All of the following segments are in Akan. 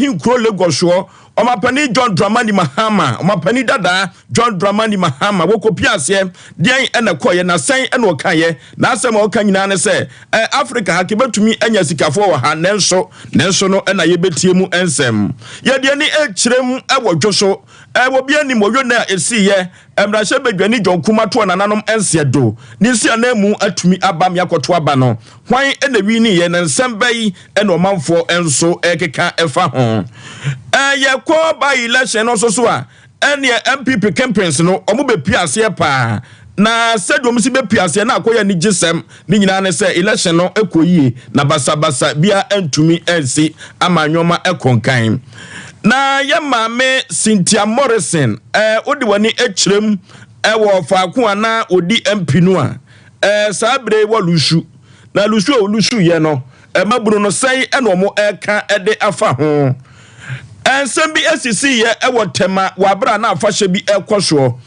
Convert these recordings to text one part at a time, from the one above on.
hinkro Lagos Omapani John Dramani Mahama Omapani dada John Dramani Mahama woko piase den ena koye na sen ena okaye na asem oka nyina ne se Africa ha kebetumi anya sikafo wo ha nenso no ena yebetie mu ensem ye de ni ekirem ewo dwoso wo bia ni moyo na esiye emrahye bedwani John Kumato nananom ense do ni sia na mu atumi abam yakoto aba no hwan ena wi ni ye nsem bai ena omanfo enso ekeka efa ho ye ko by election no so a ene MPP campaigns no omo be piase pa na said omo si be piase na akoya ni gisem ni nyina ne se election no ekoyie na basa bia entumi ensi amanyoma ekonkan na ye maame Cynthia Morrison odi wani ekirem wo faako ana odi MP no a sabre wo lusu na lusu ye no maburu no sei ene omo eka ede afa ho ensembi esisi ye ewo tema wabra na afahye bi ekoso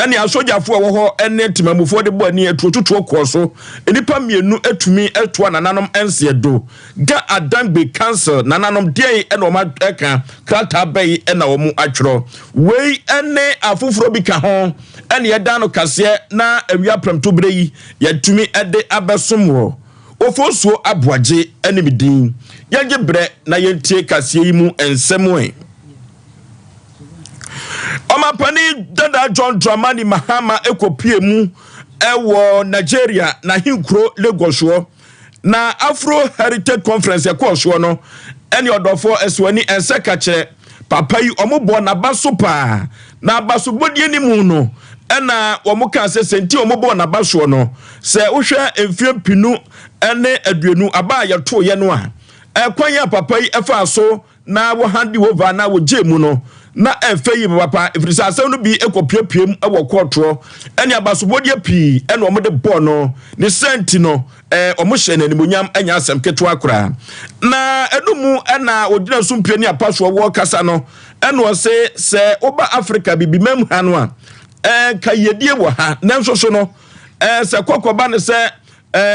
ene asojafo wo ho ene temamufo de bo ani atututu koso enipa mienu atumi etoa nananom ense do ga adangbe cancel nananom den ene o ma eka krata bai ene wo mu atworo wei ene afoforo bi ka ho ene ye dan no kase na awia premto bre yi yatumi ede abesomwo ofosuo aboaje ene midin yaje bre na yentie kase yi mu ensem Omapani dada John Dramani Mahama ekopie mu ewo Nigeria na hinkro Lagos na Afro Heritage Conference ekoso no ene odofo eswani ensekache papa yi omobo na baso pa na baso bodie ni mu no ena omoka senti omobo na baso no se wohwe emfie pinu ene aduenu aba ya to ye no a ekwanya papa yi efa so na wo handi over na wo jemu no na efeyi papa ifrisa asem no bi ekopiepiem ewo kwotro ene abasobodie pi ene omode bo no ni senti no omohye na nimonyam anya asem keto akora na enumu ena odina sumpie ni apaso wo kasa no ene o se oba Africa bibimem hanu a kayedie wo ha nanso so no se kokoba ne se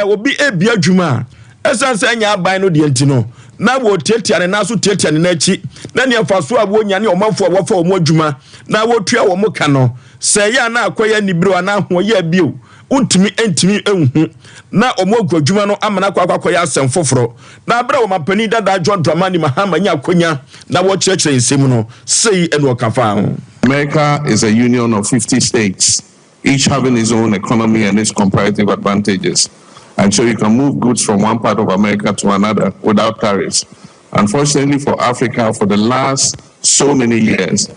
obi ebia dwuma esanse anya aban no de antino na wo tietiane na so tietiane na chi na ne afaso a wo nyane omafo a wofa omo adwuma na wo tua wo mo ka no se ya na akoya nibiro na ho ya bio untimi entimi enhu na omo adwuma no amana kwa akoya asem foforo na abra wo mapani dada John Dramani Mahama nya akonya na wo kyerɛkyerɛ nsem no sei ene okafa ho. America is a union of 50 states, each having its own economy and its comparative advantages. And so you can move goods from one part of America to another without tariffs. Unfortunately for Africa, for the last so many years,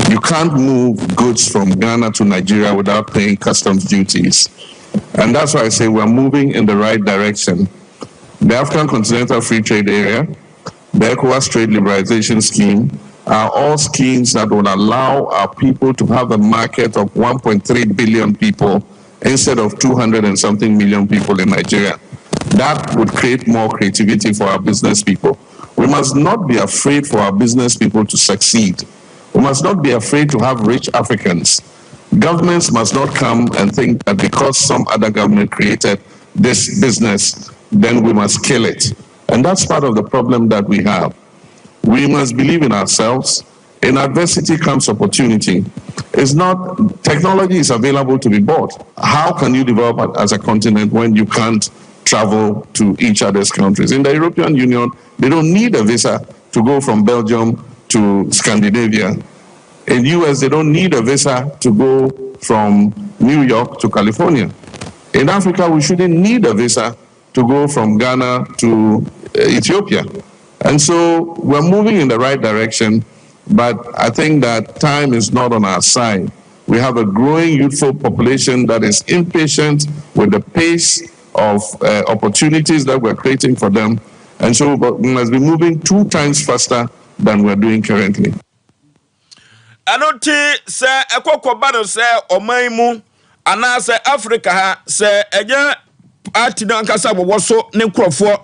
you can't move goods from Ghana to Nigeria without paying customs duties. And that's why I say we're moving in the right direction. The African Continental Free Trade Area, the ECOWAS Trade Liberalization Scheme, are all schemes that will allow our people to have a market of 1.3 billion people instead of 200 and something million people in Nigeria. That would create more creativity for our business people. We must not be afraid for our business people to succeed. We must not be afraid to have rich Africans. Governments must not come and think that because some other government created this business, then we must kill it. And that's part of the problem that we have. We must believe in ourselves. In adversity comes opportunity. It's not, technology is available to be bought. How can you develop as a continent when you can't travel to each other's countries? In the European Union, they don't need a visa to go from Belgium to Scandinavia. In the US, they don't need a visa to go from New York to California. In Africa, we shouldn't need a visa to go from Ghana to Ethiopia. And so we're moving in the right direction. But I think that time is not on our side. We have a growing youthful population that is impatient with the pace of opportunities that we're creating for them. And so we must be moving 2 times faster than we're doing currently. Anoti se ekokobado se omaimu ana se Africa ha se eje ati na nkasa wo so ne nkrofo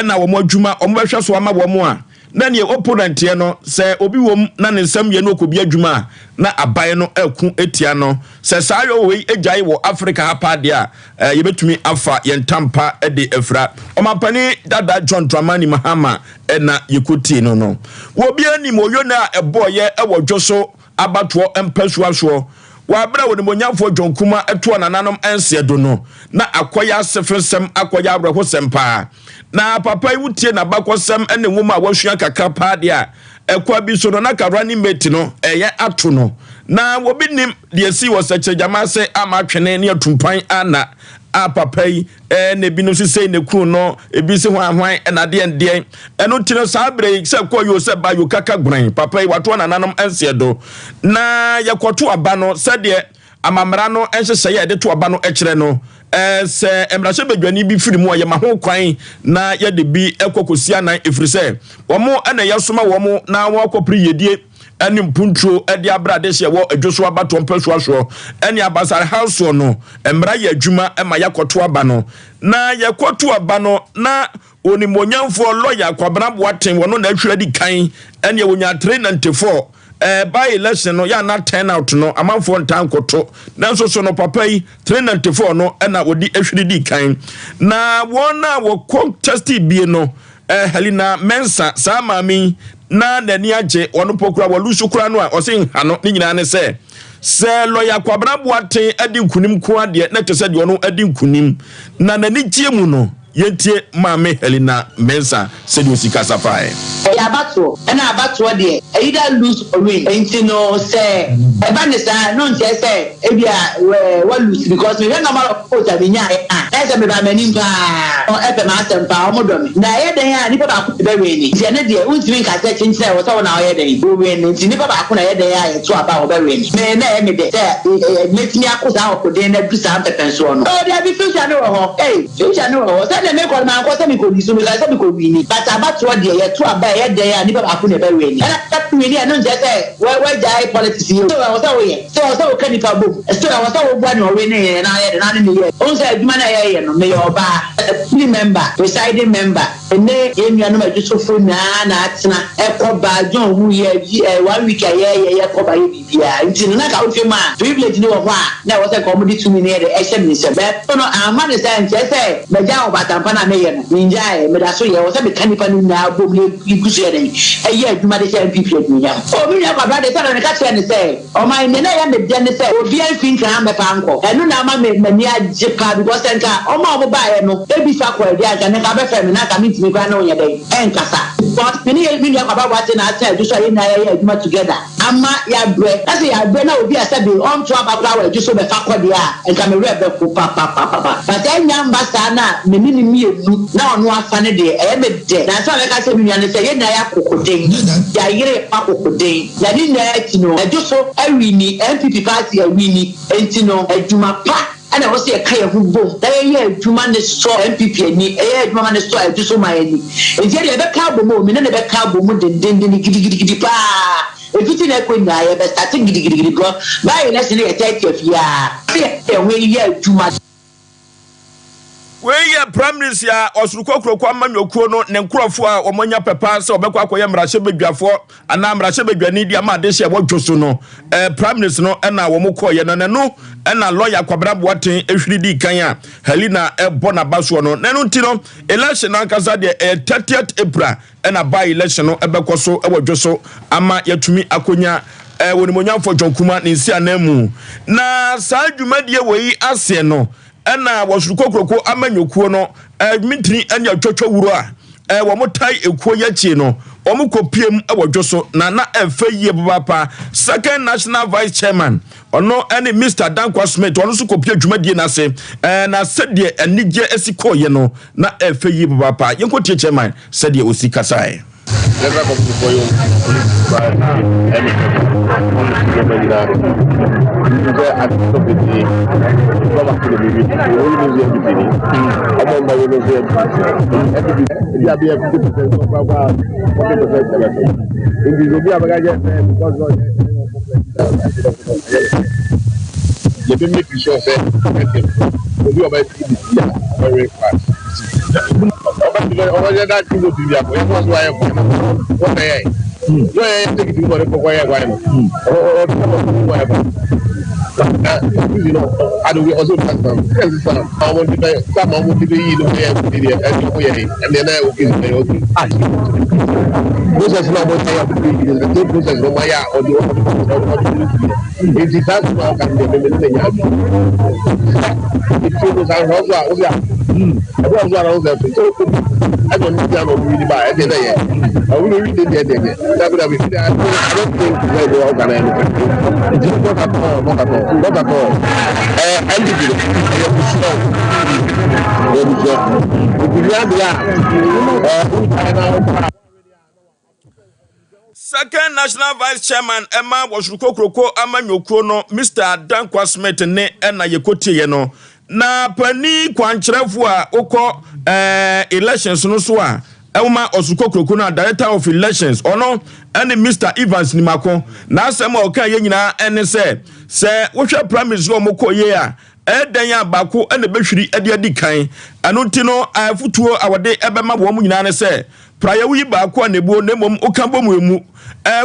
na wo adwuma omo behwe so ama wo mo a na ne opponent ye no se obi wom na ne nsam ye no okobi adwuma na aban no eku etia no se sayo we ejai wo Africa ha pa de a yebetumi afa ye ntampa de efra omapani dada John Dramani Mahama na yekuti no wo bi anim oyona eboye ewo dwoso abato empasuaso wa bra wo ne monyafo dwonkuma eto nananom ense do no na akoya sefesem akoya abrahosem pa na papa yi wutie na bakosem ene nwuma wahua kaka pa de a ekwa bi so no na ka running mate no eye ato no na wo bi nim de si wo seche jama se amatwene ne atumpan ana papa yi ne bi no sise ne kru no ebi se hwan na de ende eno tino sabre se koyo se ba yo kaka gbran papa yi wato nananom ense do na yakoto aba no se de amamra no enhye ye de to aba no ekire no se emrahye bedwani bi firi mu ye ma ho kwan na ye de bi ekokosia nan efrise womo na yasoma womo na wakopri yedie ani mpuntro edi abrade hye wo adwoso abato mpasuo so ani abasar house no emra ye adwuma ema yakoto aba no na yakoto aba no na onimonyamfo lawyer kwabana boaten wono na ahwira di kan ani wonya 394 by election no ya na turn out no amanfo ntan koto nanso so no papa yi 394 no na wodi ahwiri di kan na wona wo contest bie no Helena Mensa sa mami na nani agye wono pokura walusu kura no a osin hano ni nyina ne se lawyer kwabana boaten adi nkunim ko ade na tese de wono adi nkunim na nani gie mu no yentie mame Helena Mensa se do sika sapae ya bato na abato de either lose or win no say e ba ne sa no ntie say e bia we lose because we normal of course abi nya e say me ba mani pa o e pe ma asempa o modo mi na ye den ya ni pa ba ku be we ni je ne de untimi ka se chinchire wo so na o ye den o we ni ni pa ba ku na ye den ya ye to aba o be we ni me na e me de say metimi akosa o ko den na du sa pepen so no o de abi future no ho future no ho say na me ko ma ko say me ko di so me say me ko wi ni but abato de ye to aba ye den ya ni pa ba ku na be we ni that we ni no je say we jai politics you so I was away so o kan pa bo so I was away bua no we ni na ye na ni ye on say aduma na ye no me your ba member presiding member ene enu anu majuso fo na atena ekoba John wu ye 1 week ye ekoba ye bibia nti na ka ofi ma privilege ni wo ho a na wo say comedy to me ne de ehye mi se be no ama ne say nche say me ja obatampa na me ye no ninja me da so ye wo say me kanipa ni na bom le igusu ye den eye aduma de say MPP ni ya o mi ya baba de say na ka che ne say o mai ne na ya me de ne say obi an fin kan me pa nko enu na ama me ni agye pa because nka o ma o ba ye no ebi fa kwa dia ga ne ka be fa me na ka mi timi kwa na onya den enkasa but me ni ya baba wate na ata ju so ye na ye aduma together ama ya bre kasi ya bre na obi asabi on to abakwa wa ju so be fa kwa dia enka me re be ko pa but enya mbasa na me ni mi enu na onu afa ne de e me de na so me ka se mi ya ne se ye na ya kokoden ya yire pa kokoden ya ni na etino e ju so awini MPP party awini entino aduma pa ana wo se kai hu bom da ye aduma ne so MPP ni aduma ne so adu so mai ni enti e be ka bom o mi ne be ka bom den gidi pa efiti na ko nya ye be start gidi go ba ye na se ne ye take afia se we ye aduma we ye prime minister ya osurukokroko amanyokuo no ne nkrofo a omonya pepa se obekwa akoye mrahye bedwafo ana mrahye bedwani dia ma de hye wodwoso no prime minister no na wo mokoye no no na lawyer kwabra boaten ehwiridi kan a Helena ebona baso no nenu nti no election ankaza de 30th April na by election no ebekoso ewodwoso ama yatumi akonya wonimonyamfo Jonkuma ne nsi anamu na saa dwumadie wei ase no ena wasurukokroko amanyokuo no mitri anya twotwo wuro a wo motai ekuo yachi no omukopiem ewodwoso na efa yie baba second national vice chairman ono ene Mr Dankwa Smith ono so kopie dwumadie na se na sedie enige esikoye no na efa yie baba yenkotie chairman sedie osikasai Never come before you. You make sure that you very fast. ọmọdé dá tí mo ti di àpò ẹ̀fọ́ sọ ayẹ fún ẹ̀ wọ́n bẹ̀ yẹ yóò yẹ yẹn tẹ́kìtì mọ̀ ní kọ́kọ́ yẹ wáyé nù ọdún tó kọ́ wáyé fún aduwe ọsọ ta sam ẹsẹ sam ọmọ ti bẹ sáàmù ọmọ ti bẹ yìí ló yẹ ẹni di ẹni ọmọ yẹ ẹni ẹ náà òkè ní ẹyọ ọdún process náà ọmọ ti yà fún yìí ní ẹsẹ process náà ọmọ yà ọdún ètí sáàmù náà ọkà ní ẹgbẹ ní ẹyà bí ètí ọdún sáàmù ọsọ àwọsọ ẹgbẹ ọsọ àrà ọsọ ẹfẹ tó kọ ẹgbẹ ní ti àná ọmọ yìí bá ẹdẹ dẹ yẹ àwọn orí dẹ dẹ dẹ dàbí fi dẹ ẹgbẹ ọgá náà ẹni not at all. Second National Vice Chairman Emma Washuko Kroko Amanyoko no Mr. Dankwa Smith ne ena yekotie ye no na pani kwankyerefo a okọ elections no so a Elma Osuko Kroko na Director of Elections ono ene Mr. Evans Nimako na asem o kan ye nyina ene se wohwe Prime Minister omoko ye a eden ya bako ene behwiri ade kan anu ti no afutuo awode ebema wo mu nyina ne se praye wi bako anebuo nemom okambo mu emu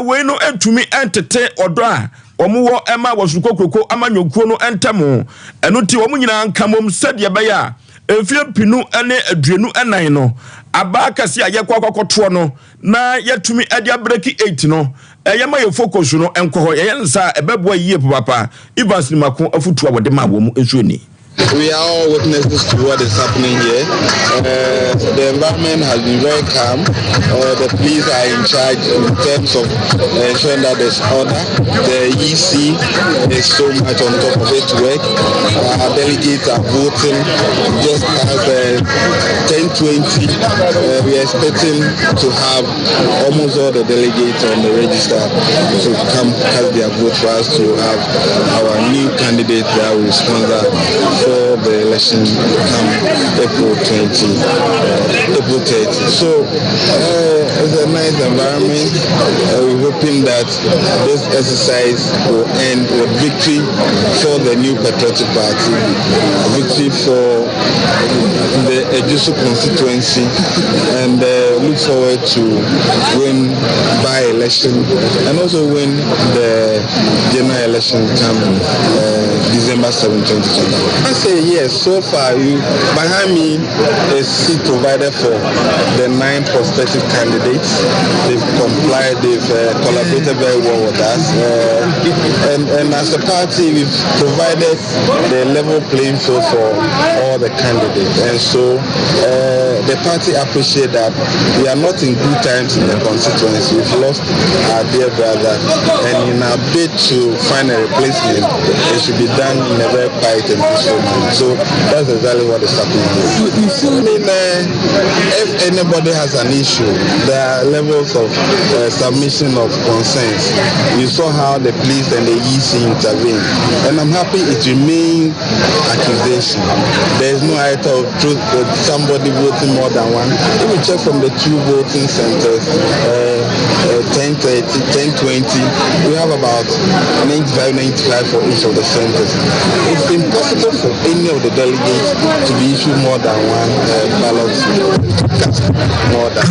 we no etumi entete odo a omuwo Emma Osuko Kroko amanyokuo no entemo anu ti wo mu nyina nkamom sede be ya efie pinu ene aduenu enan no aba kase aye kwakokoto no na yatumi ade abreki 8 no yema ye focus no enkoho ye nsa ebebo yiye papa Evans Nimako afutu awode ma wo mu ensuoni. We are all witnesses to what is happening here. The environment has been very calm. The police are in charge in terms of ensuring that there's order. The EC is so much on top of its work. Our delegates are voting just as 10:20. We are expecting to have almost all the delegates on the register to come cast their vote for us to have our new candidate that will sponsor the election come April 30. So it's a nice environment. We're hoping that this exercise will end with victory for the new patriotic party, victory for the Ejusu constituency, and look forward to win by election and also win the general election come December 7, 2020. I say yes, so far behind me is seat provided for the 9 prospective candidates. They've complied, they've collaborated very well with us. And as a party, we've provided the level playing field for all the candidates. And so the party appreciate that we are not in good times in the constituency. We've lost our dear brother, and in our bid to find a replacement, it should be done in a very quiet and peaceful manner. So that's exactly what is happening here. If anybody has an issue, there are levels of submission of concerns. You saw how the police and the EC intervened, and I'm happy it remains accusation. There is no item of truth with somebody voting more than one. If we check from the 2 voting centers, 10:30, 10:20, we have about 95 for each of the centers. It's impossible for any of the delegates to be issued more than one ballot. More than.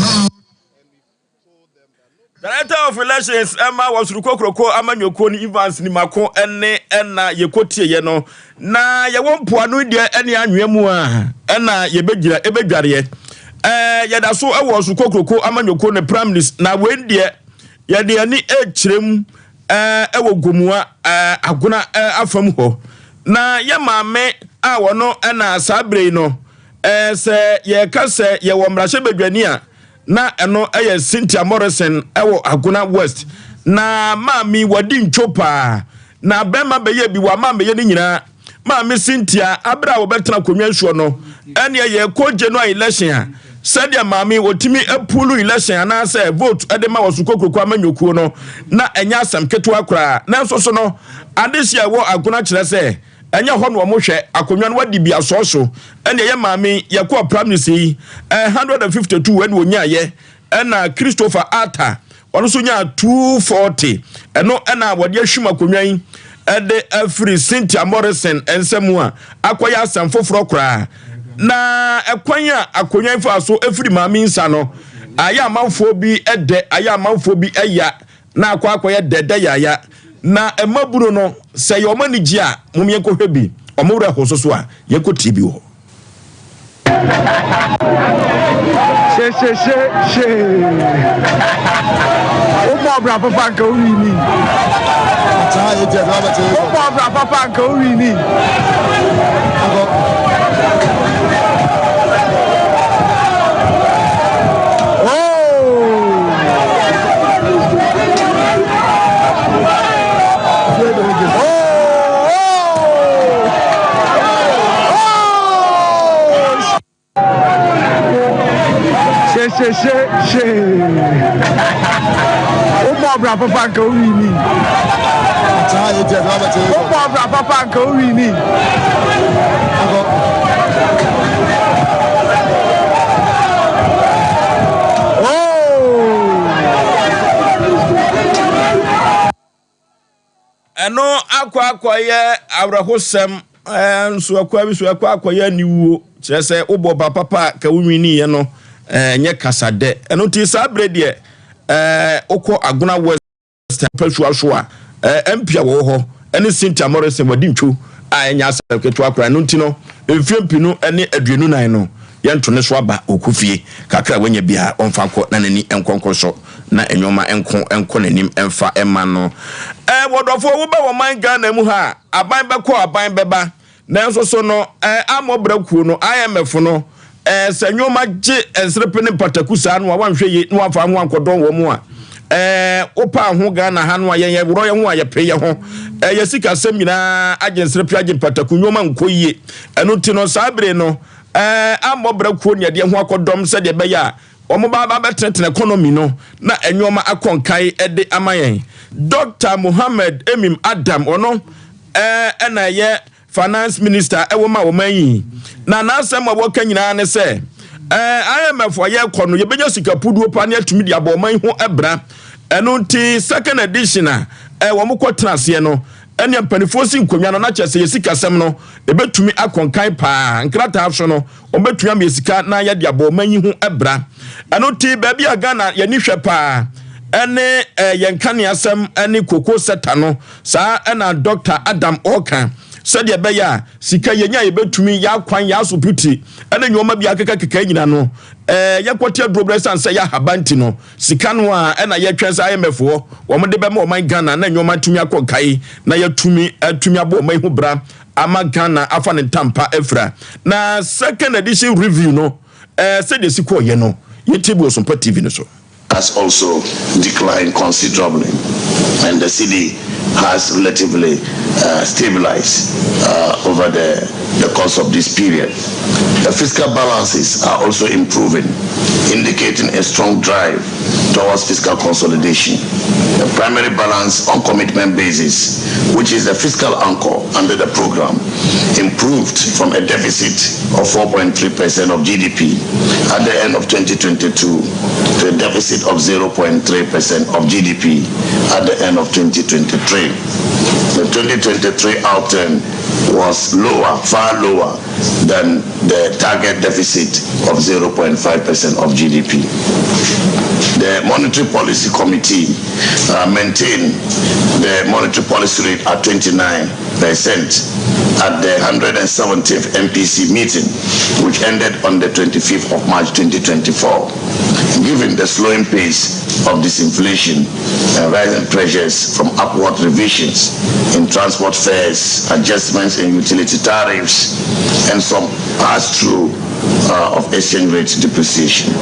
Director of Elections Emma Washuko Kroko Amanyoko ni Evans Nimako ena yekotie ye no na ye wompo anu de ene anwemu a ena ye begira ebedware ye da so ewo Washuko Kroko Amanyoko ne Prime Minister na wendie ye de ani ekirem ewo gomua aguna afam ho na ye maame a wono ena sabrei no se ye kase ye wo mrahye bedwani a na eno eye Cynthia Morrison ewo Aguna West na mami wadi nchopa na bema beye bi wa mama ye ni nyina mami Cynthia abra wo betena konwa nsuo no ene ye ko general election a sadia mami wotimi apulu election na say vote ede ma Washuko Kroko Amanyokuo no na enya asam keto akra na nso so no adesia wo Aguna kire say enya ho no mo hwe akonwa no wadi bia so ene ye mami ye ko Prime Minister 152 when wonya ye ena Christopher Arthur ono so nya 240 eno ena wode ahwima konwa yi ede afri Cynthia Morrison ensemu a akoya asam foforo kra na ekwan a akonya ifa so efiri maami nsa no aya amanfo bi ede aya amanfo bi eya na akwa dede yaya na emaburo no se yo mani gi a mum yekohwe bi omure hososo a yekoti bi ho she o mo bra papa nka o wi ni ta ye je bra te o mo bra papa nka o wi ni she o mo bra papa nka o wi ni ta ye je bra te o mo bra papa nka o wi ni eno akwa ye awrahosem nso akwa ye niwo kire se obo ba papa ka wunwini ye no nye kasade eno ti sabre de okọ aguna west petrol so a empia wo ho ene Cynthia Morrison wadi ntwo a enya asaketo akra no nti no emfiempinu ene aduenu nan no yento ne so aba okufie kakra wanya bia onfa kọ na nani enkonko so na enyoma enko nanim emfa ema no wodofo wo ba wo man Ghana mu ha aban bekọ aban beba na enso so no amobrakuo no IMF no senyoma je ensrepene patakusa no wanhwe ye no afa ho ankodon wo mu a opa ho Ghana ha no ayen ye woro ye ho ayepe ye ho yesika semina agensrepe age pataku nyoma nkoyie eno ti no sabre no amobrakuo ne de ho akodom se de be ya omo ba betreten economy no na enyoma akonkai ede amayen Dr. Mohammed Emim Adam ono na ye finance minister ewoma wo manyi na nasem aboka nyina ne se IMF ye kono ye beja sikapuduo pa ne atumi dia bo man ho ebra eno nti second edition wo mko trase no ene mpanifo si nkonwa no na chese ye sikasem no ebetumi akonkan pa nkrata afso no obetumi am yesika na ye dia bo manyi ho ebra eno nti ba bia Ghana ye ni hwe pa ene yenkane asem ene koko seta no saa ena Dr. Adam Okan said ya beya sika yenya yebetumi ya kwan ya soputi ene nyoma bia keka nyina no yakwoti adrobresa nse ya habanti no sika no a ena ye twensa IMF wo mo de be ma o man Ghana na nyoma tumi akonkai na yatumi abo man hu bra ama Ghana afa ne tampa efra na second edition review no said the siko ye no yetibu Sompa TV no so has also declined considerably, and the city has relatively stabilized over the course of this period. The fiscal balances are also improving, indicating a strong drive towards fiscal consolidation. The primary balance on commitment basis, which is the fiscal anchor under the program, improved from a deficit of 4.3% of GDP at the end of 2022 to a deficit of 0.3% of GDP at the end of 2023. The 2023 outturn was lower, far lower than the target deficit of 0.5% of GDP. The Monetary Policy Committee maintained the monetary policy rate at 29% at the 170th MPC meeting, which ended on the 25th of March 2024. Given the slowing pace of disinflation and rising pressures from upward revisions in transport fares, adjustments in utility tariffs, and some pass-through of exchange rate depreciation.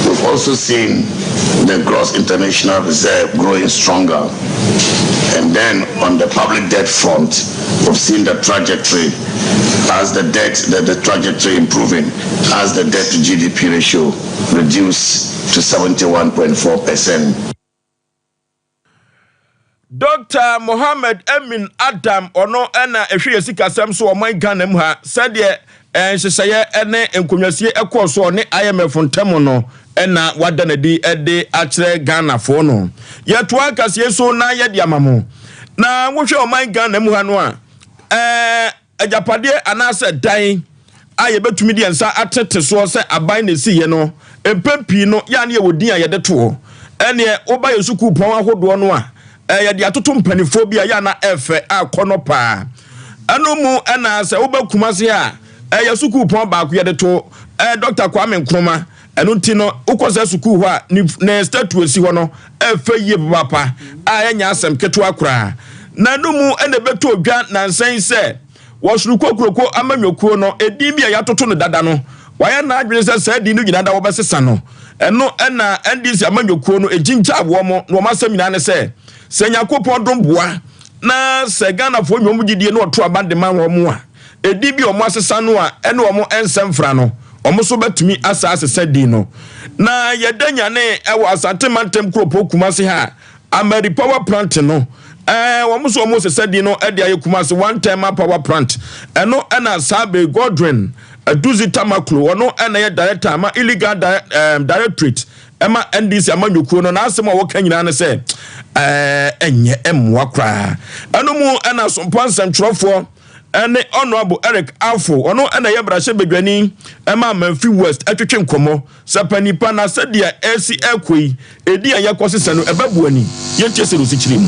We've also seen the gross international reserve growing stronger. And then on the public debt front, we've seen the trajectory as the trajectory improving as the debt to GDP ratio reduced to 71.4%. Dr. Mohammed Emin Adam ono ena ehwe yesika sem so o man Ghana mu ha sade nhyehyeye ene enkonwasie ekoso ne IMF ntemo no ena wada na di ede akire Ghana fo no yeto akasie so na yedi amamo na wohwe o man Ghana mu ha no a ajapade anase dan aye betumi de nsa atete so se aban na si ye no empempi no ya na ye wodin a ye de to ene oba ye suku pon ahodo no a ye de atoto mpanifo bia ya na efe akono pa anu mu na se oba kumase a ye suku pon ba ko ye de to Dr. Kwame Nkrumah enu ti no ukoza suku ho a ne statue si ho no efe ye papa a enya asem keto akura na numu ene beto odwa na nsan se wo suruko kuroko amanyokuo no edi bia ya toto no dada no waya na adwene se sadi no nyina da wo besesa no eno na NDC amanyokuo no ejincha abo mo no masam nyina ne se Yakopon domboa na se Ghana fo nwom gidie no to abande man wo mo a edi bi o mo asesa no a ene o mo ensem fra no omuso betumi asase sedi no na yedanya ne ewo asante mantem kropo kumase ha Ameri power plant no omuso omuso sedi no edi aye kumase one time power plant eno na Sabe Godwin aduzi tamaklo ono na ye director ama illegal directorate ema NDC amanyokuo no na asem a wo kanyina ne se enye emwa kra eno mu na Sompa nsɛmtwerɛfoɔ ene honorable Eric Afo ono na ye brahye bedwani ema Manfi West atwetwe nkomo sapanipa na sadia AC ekoi edi ayekosese no ebabuani yentese no sikirim.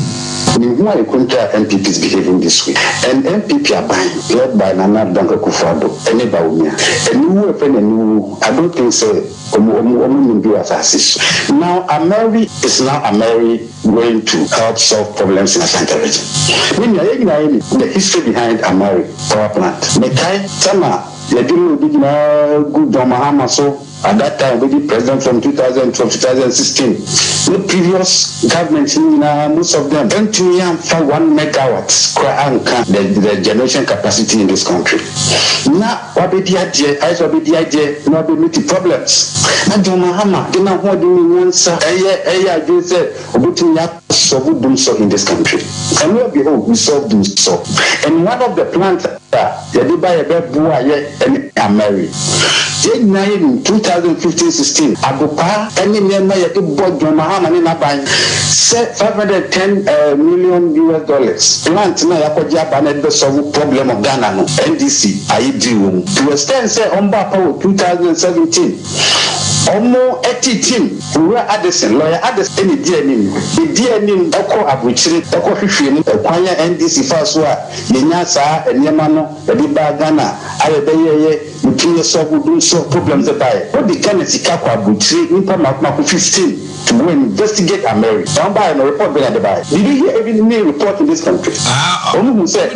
Why couldn't MPPs behaving this way? And MPP are buying, led by Nana Danko Kufado, and Ebaumia. And you offend and you, I don't think so. Now, Ameri is now Ameri going to help solve problems in Ashanti region. The history behind Ameri power plant. Mekai Tama, the good Mahama so. At that time, we did president from 2012 to 2016. The previous government, most of them, went to for 1 megawatt, the generation capacity in this country. Now, what be the idea? I saw the idea, not be meeting problems. And John Mahama, they now want to answer. I just said, so in this country. And lo and behold, we solved them so. And one of the plants they buy a bed and Ameri. In 2015-16, Agopa, any member you bought John Mahama in a bank, $510 million. Plant na yakoja banet the solve problem of Ghana no NDC IDU. To extend say on Bapa 2017. Omo team we Addison lawyer Addison any DNA oko abuchiri oko hwehwem kwanya NDC faso a yenya saa enema no e ba Ghana ayebeye mutune so do so problems that what the kind of sika kwa abuchiri impa makko 15 to go investigate America. Don't buy no report by the buy. Did you hear any report in this country? Who said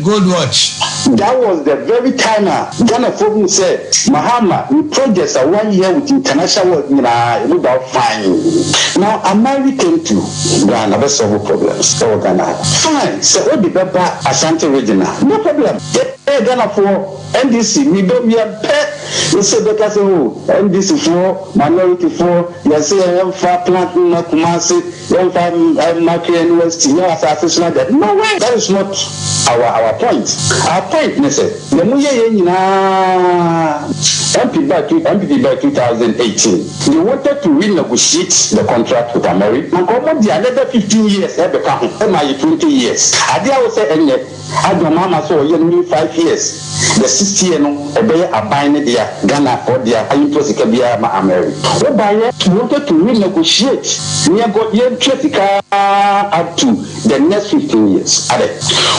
Gold Watch. That was the very time Ghana folk said Mahama, we projects are 1 year with international work about fine. Now America came to Ghana, let's solve problems. So Ghana. Fine. So what the better Ashanti regional? No problem. Ghana for NDC, we don't be a pet. You say better say NDC for minority for you say far plant na Kumasi, far market university, no assassination that. No way. That is not our point. Our point is the muye MP by 2018. They wanted to renegotiate the contract with America. And come on, the another 15 years, they become 20 years. I will say, I don't mama so you 5 years. The 60 year no, a buying their Ghana or their Ayutos Kabia America. We wanted to renegotiate. We have got up to the next 15 years.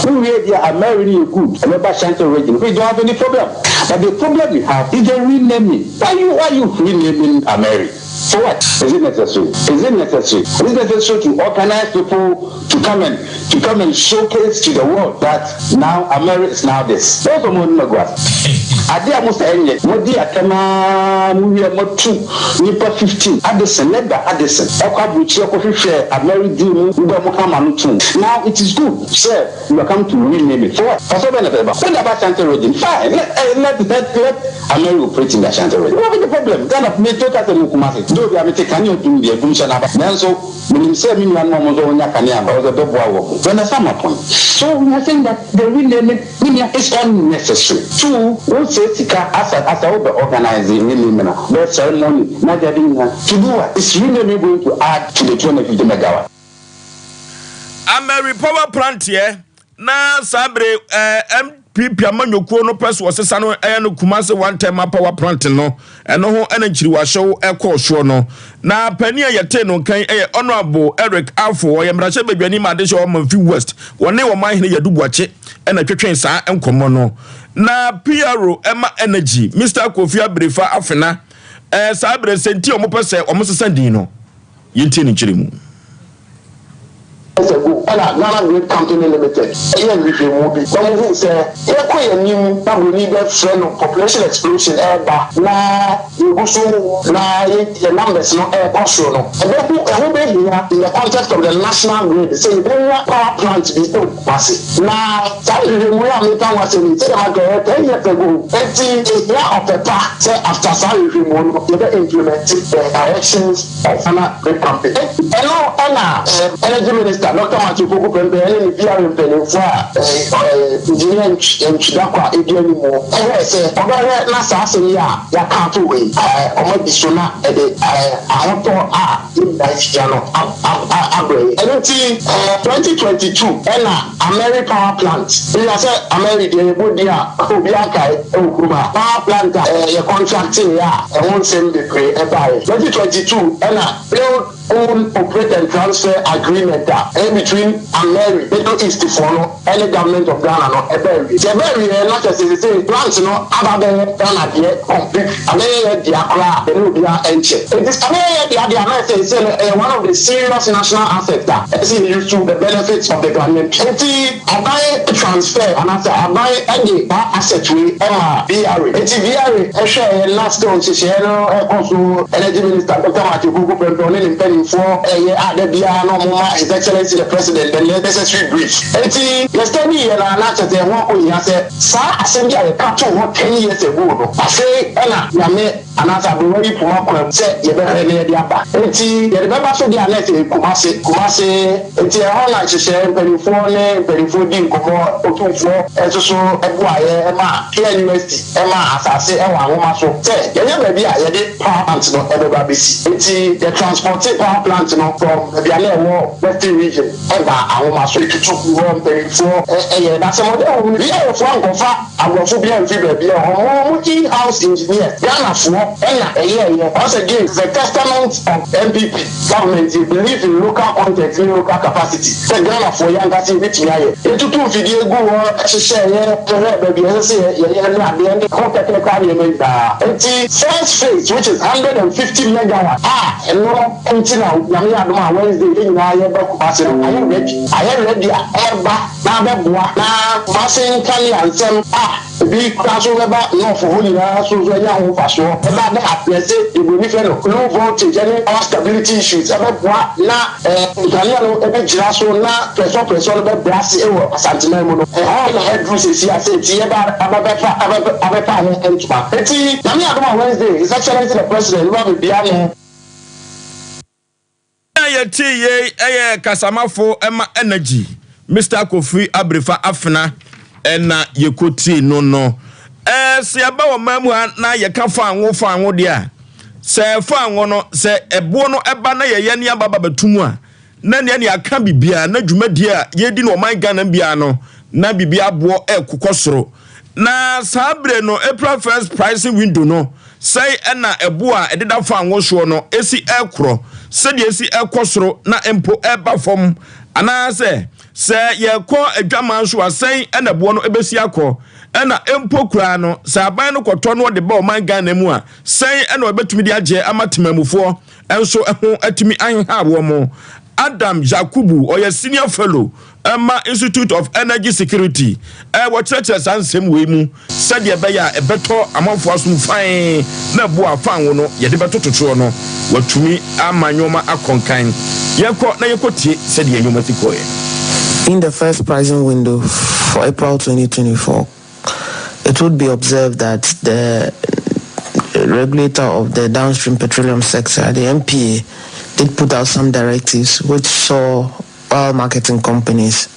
We read the American good, and Ashanti region. We don't have any problem. But the problem we have is the renaming. Why you renaming America? For what? Is it necessary? Is it necessary? Is it necessary to organize people to come and showcase to the world that now America is now this? Those are more than Ade almost any. What the Atama Muya Motu Nipa 15 Addison, led by Addison. Okabuchi Okofisha, America Now it is good, sir. You are come to rename it. For what? For so many people. When about Ashanti region, fine. Let America operate in the Ashanti region. What is the problem? Ghana may talk as a Mukumasi. Do we have to can you do the Gumshan about Nanso? When you say Minian Momozonia Kanya or the Dobo, when a summer point. So we are saying that the renaming is unnecessary. Two, also Sika as a organizing the ceremony, not to do what? It's really going to add to the 250 megawatt. Ameri power plant here. Na Sabre MP pipia manyoko no pes wo sesa no no Kumase one time power plant no eno ho ena nchiri wa hyew ekọ so no na pani a yete no kan honorable Eric Afo wo yemrache badwani ma de hye wo Manfi West wone wo man hene yadubuache ena twetwen saa enkomo no na PRO Emma Energy Mr. Kofi Abrefa afena saa bre senti o mo pese o mo sesa din no yenti ni nchiri mu Ghana Great Company Limited. Here we will be. Some who say, "Here we are new. Now we need a friend of population explosion. Na you go na the numbers no cost no. And then who be here in the context of the national grid? Say the power plant be built. Na that is the way America was saying. Say I go 10 years ago. 80 year of the past. Say after Sally Rimono, you implemented the directions of Ghana Great Company. Hello, Anna, Energy Minister. Dr. Matthew Koko Pembe, any VR impending for engineer and Chidakwa Edianimo. I say, Nasa Asia, Yakato way, or Bisona, I want to in Nigeria, Abre. And 2022, Ella, American power plant. We are said American, Budia, Obiaka, Okuma, power plant, your contracting, and won't send the grade. 2022, Ella, build own operate and transfer agreement between America, Middle East to follow any government of Ghana no every. The very not just say plants no abandon Ghana there complete. America the Accra, the Nubia entry. It is America the America say one of the serious national assets that is used to the benefits of the government. I buy transfer and after I buy any asset we BRA. BRA share last year share also energy minister Dr. Matthew Koko Pembe for His Excellency the President, the necessary brief. Yesterday, I said, Sir, I sent you a cartoon 10 years ago. I say, Ella, Yame, and as I've been ready for my said, you better lay the upper. You remember, so they are let Kumase, it's a whole lot to share, Periphone, Komo, Otu, and so, Emma, here University, Emma, as I say, Emma, woman, so say, you never be a power plant, no, everybody see. It's the transported power plant, no, from the Biale Western region, Emma, I want to took one, Periphone, that's some of them. We are from Kofa, I will be a figure, house engineer, Ghana for. Once again, the testament of MPP government. You believe in local content, in local capacity. The Ghana for young guys in which I into 2 video go share baby. I say, the first phase, which is 150 megawatts. And no empty now. Yami Wednesday in I am ready. I am ready. Now, passing Kali and some big class over no for holy so young for sure. About that, let's say it will be low voltage and our stability issues. About what now, Italiano, a bit Jirasso, now, pressure, about brass, Santimemo, and all the head voices here say, about and Wednesday, His Excellency the President, Robert Biano. Kasamafo Emma Energy, Mr. Kofi Abrefa Afena, ena yekoti no se aba wo mamu na ye ka fa anwo dia se fa anwo no se ebo no eba na ye ne ababa batumu a na ne aka bibia na dwumadi a ye di no man Ghana bia no na bibia abo ekokosoro na sabre no April 1st pricing window no say ena ebo a ededa fa anwo so no esi ekro se de esi ekosoro na empo eba fom ana se ye ko adwaman so asen ena bo no ebesi akọ ena empo kura no se aban no kọtọ no de ba o man Ghana mu a sen ena obetumi de agye amatemamufo enso eho atumi anha wo mo Adam Jakubu oye senior fellow Emma Institute of Energy Security wo churches ansem we mu se de be ya ebeto amanfo asum fan na bo afan wo no ye de beto totoro no watumi amanyoma akonkan yeko na yekotie se de anyoma tikoye. In the first pricing window for April 2024, it would be observed that the regulator of the downstream petroleum sector, the MPA, did put out some directives which saw oil marketing companies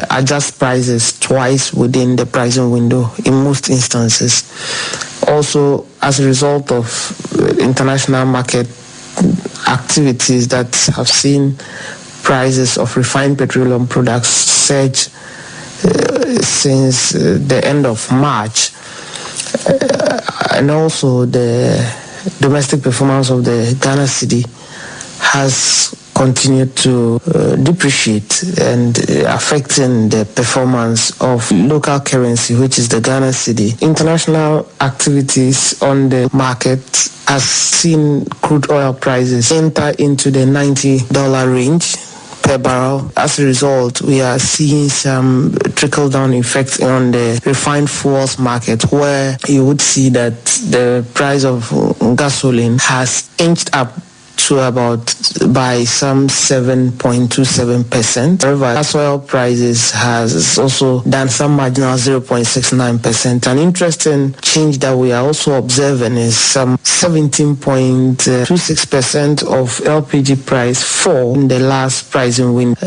adjust prices twice within the pricing window in most instances. Also, as a result of international market activities that have seen prices of refined petroleum products surge since the end of March, and also the domestic performance of the Ghana cedi has continued to depreciate and affecting the performance of local currency, which is the Ghana cedi. International activities on the market has seen crude oil prices enter into the $90 range per barrel. As a result, we are seeing some trickle-down effects on the refined fuels market, where you would see that the price of gasoline has inched up to about by some 7.27%. However, gas oil prices has also done some marginal 0.69%. An interesting change that we are also observing is some 17.26% of LPG price fall in the last pricing window.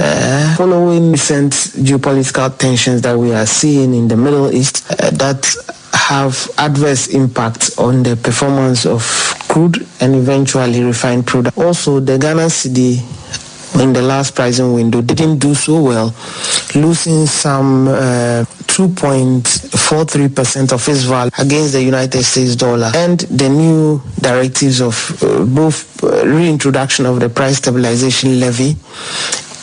Following recent geopolitical tensions that we are seeing in the Middle East, that have adverse impacts on the performance of crude and eventually refined product. Also, the Ghana cedi in the last pricing window didn't do so well, losing some 2.43% of its value against the United States dollar. And the new directives of both reintroduction of the price stabilization levy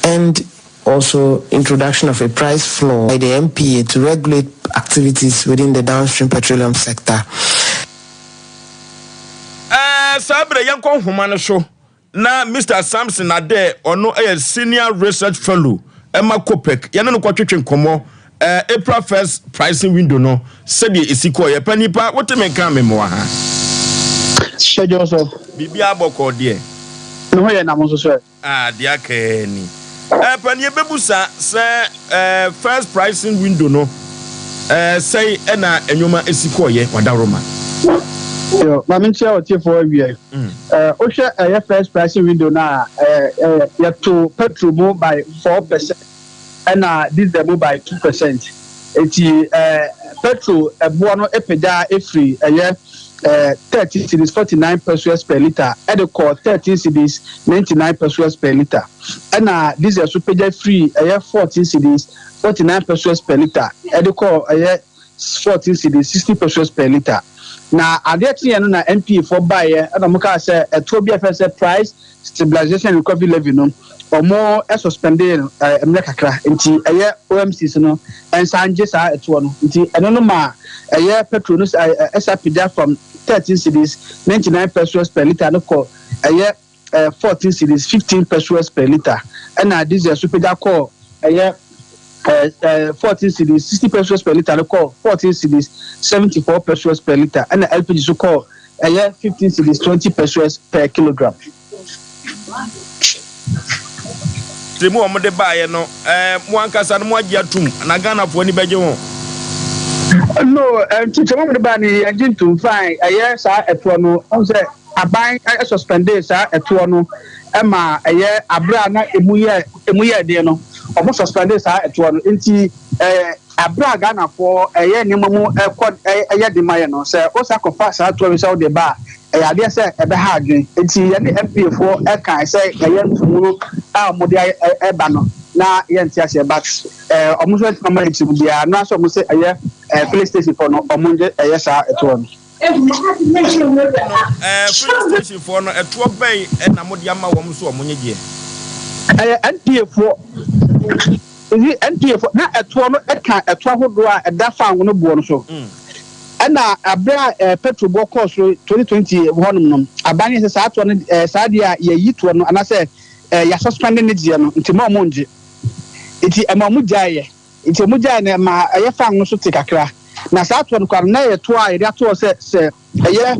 and also introduction of a price floor by the MPA to regulate activities within the downstream petroleum sector. Sabre yankon humano show na Mr. Samson Ade ono a senior research fellow Emma Kopek yana no kwatwetwe nkomo April 1st pricing window no said isiko ye panipa what me kan me mo ha schedule so bibia boko de no ye na mo so dia ka ni pani bebusa say first pricing window no say na enwoma esiko ye wadaroma. Yo, Mamintia or T4 VA. Osha, a first pricing window now, you have to petrol more by 4% and diesel more by 2%. It's petrol, a buono epida, a free, a year 30 cedis 49 pesos per liter, at the core 13 cedis 99 pesos per liter. And diesel super free, a year 14 cedis 49 pesos per liter, at the core a year 14 cedis 60 pesos per liter. Now, I get here na MP for buyer, and I'm going to say a 12 price stabilization recovery levy no, or more suspended America into a year OMC no, and Sanjay at one. I don't know ma a year petroleum SRP from 13 cedis 99 pesos per liter, and a year 14 cedis 15 pesos per liter, and this is a super call a year 14 cedis 60 pesos per liter, call 14 cedis 74 pesos per liter, and the LPG so call a year 15 cedis 20 pesos per kilogram. The more de buy no one kasa no agya tum na Ghana fo ni beje won. No, to mo de buy ni agin tum fine a year sa eto no on say aban suspended sa eto no e ma a year abra na emu ye de no almost suspended sa eto no nti abra Ghana for eye ni mo eye de maye no say o sa kofa sa to we say de ba I dey say e be ha adwen nti ye ni MP for e kan say eye ntumu a mo de e ba no na ye ntia se back almost went come to bia na so mo say eye PlayStation for no omonje eye sa eto no PlayStation for no eto bay e na mo de ama wo mo so omonye die NPA for NPA na eto no e kan eto ahodo a e da fa no bo no so na abra petrol bo cost 2020 honum no abanye se sa to no sa dia ye yito no ana se ya suspend ne die no nti mo monje iti e mo mujaye iti mujaye na ma ye fa no so te kakra na sa to no kwa na ye to a ye to se ye